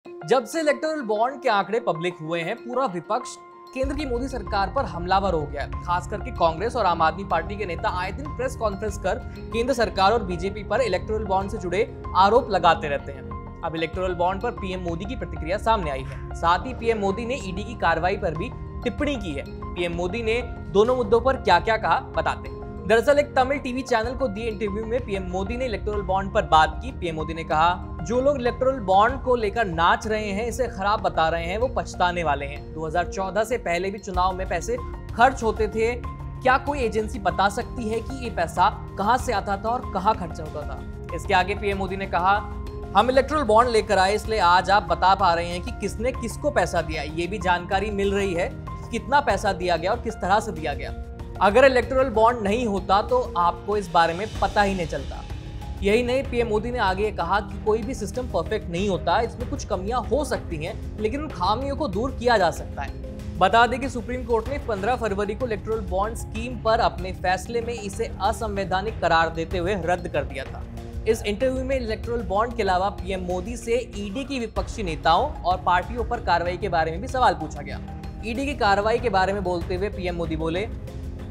जब से electoral bond के आंकड़े पब्लिक हुए हैं, पूरा विपक्ष केंद्र की मोदी सरकार पर हमलावर हो गया है। खास करके कांग्रेस और आम आदमी पार्टी के नेता आए दिन प्रेस कॉन्फ्रेंस कर केंद्र सरकार और बीजेपी पर इलेक्टोरल बॉन्ड से जुड़े आरोप लगाते रहते हैं। अब इलेक्टोरल बॉन्ड पर पीएम मोदी की प्रतिक्रिया सामने आई है। साथ ही पीएम मोदी ने ईडी की कार्रवाई पर भी टिप्पणी की है। पीएम मोदी ने दोनों मुद्दों पर क्या क्या कहा, बताते हैं। दरअसल एक तमिल टीवी चैनल को दिए इंटरव्यू में पीएम मोदी ने इलेक्टोरल बॉन्ड पर बात की। पीएम मोदी ने कहा, जो लोग इलेक्टोरल बॉन्ड को लेकर नाच रहे हैं, इसे खराब बता रहे हैं, वो पछताने वाले हैं। 2014 से पहले भी चुनाव में पैसे खर्च होते थे। क्या कोई एजेंसी बता सकती है कि ये पैसा कहां से आता था और कहां खर्च होता था? इसके आगे पीएम मोदी ने कहा, हम इलेक्टोरल बॉन्ड लेकर आए, इसलिए आज आप बता पा रहे हैं कि किसने किसको पैसा दिया। ये भी जानकारी मिल रही है कि कितना पैसा दिया गया और किस तरह से दिया गया। अगर इलेक्टोरल बॉन्ड नहीं होता तो आपको इस बारे में पता ही नहीं चलता। यही नहीं, पीएम मोदी ने आगे कहा कि कोई भी सिस्टम परफेक्ट नहीं होता, इसमें कुछ कमियां हो सकती हैं, लेकिन उन खामियों को दूर किया जा सकता है। बता दें कि सुप्रीम कोर्ट ने 15 फरवरी को इलेक्टोरल बॉन्ड स्कीम पर अपने फैसले में इसे असंवैधानिक करार देते हुए रद्द कर दिया था। इस इंटरव्यू में इलेक्टोरल बॉन्ड के अलावा पीएम मोदी से ईडी की विपक्षी नेताओं और पार्टियों पर कार्रवाई के बारे में भी सवाल पूछा गया। ईडी की कार्रवाई के बारे में बोलते हुए पीएम मोदी बोले,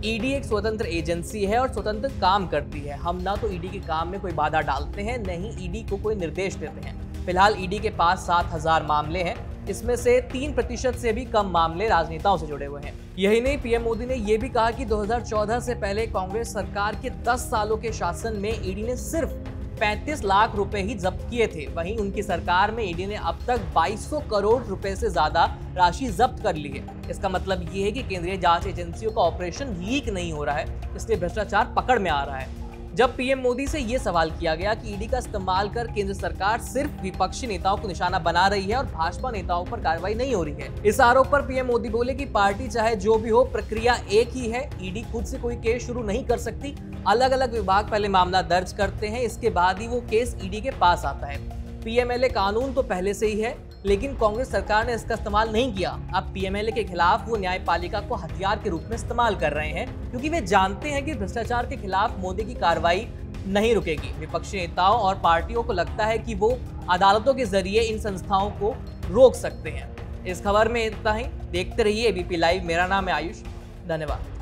ईडी एक स्वतंत्र एजेंसी है और स्वतंत्र काम करती है। हम ना तो ईडी के काम में कोई बाधा डालते हैं, न ही ईडी को कोई निर्देश देते हैं। फिलहाल ईडी के पास 7000 मामले हैं, इसमें से 3% से भी कम मामले राजनेताओं से जुड़े हुए हैं। यही नहीं, पीएम मोदी ने यह भी कहा कि 2014 से पहले कांग्रेस सरकार के 10 सालों के शासन में ईडी ने सिर्फ 35 लाख रुपए ही जब्त किए थे। वहीं उनकी सरकार में ईडी ने अब तक 2200 करोड़ रुपए से ज्यादा राशि जब्त कर ली है। इसका मतलब ये है कि केंद्रीय जांच एजेंसियों का ऑपरेशन लीक नहीं हो रहा है, इसलिए भ्रष्टाचार पकड़ में आ रहा है। जब पीएम मोदी से ये सवाल किया गया कि ईडी का इस्तेमाल कर केंद्र सरकार सिर्फ विपक्षी नेताओं को निशाना बना रही है और भाजपा नेताओं पर कार्रवाई नहीं हो रही है, इस आरोप पर पीएम मोदी बोले कि पार्टी चाहे जो भी हो, प्रक्रिया एक ही है। ईडी खुद से कोई केस शुरू नहीं कर सकती। अलग अलग विभाग पहले मामला दर्ज करते हैं, इसके बाद ही वो केस ईडी के पास आता है। पीएमएलए कानून तो पहले से ही है, लेकिन कांग्रेस सरकार ने इसका इस्तेमाल नहीं किया। अब पीएमएलए के खिलाफ वो न्यायपालिका को हथियार के रूप में इस्तेमाल कर रहे हैं, क्योंकि वे जानते हैं कि भ्रष्टाचार के खिलाफ मोदी की कार्रवाई नहीं रुकेगी। विपक्षी नेताओं और पार्टियों को लगता है कि वो अदालतों के जरिए इन संस्थाओं को रोक सकते हैं। इस खबर में इतना ही। देखते रहिए एबीपी लाइव। मेरा नाम है आयुष। धन्यवाद।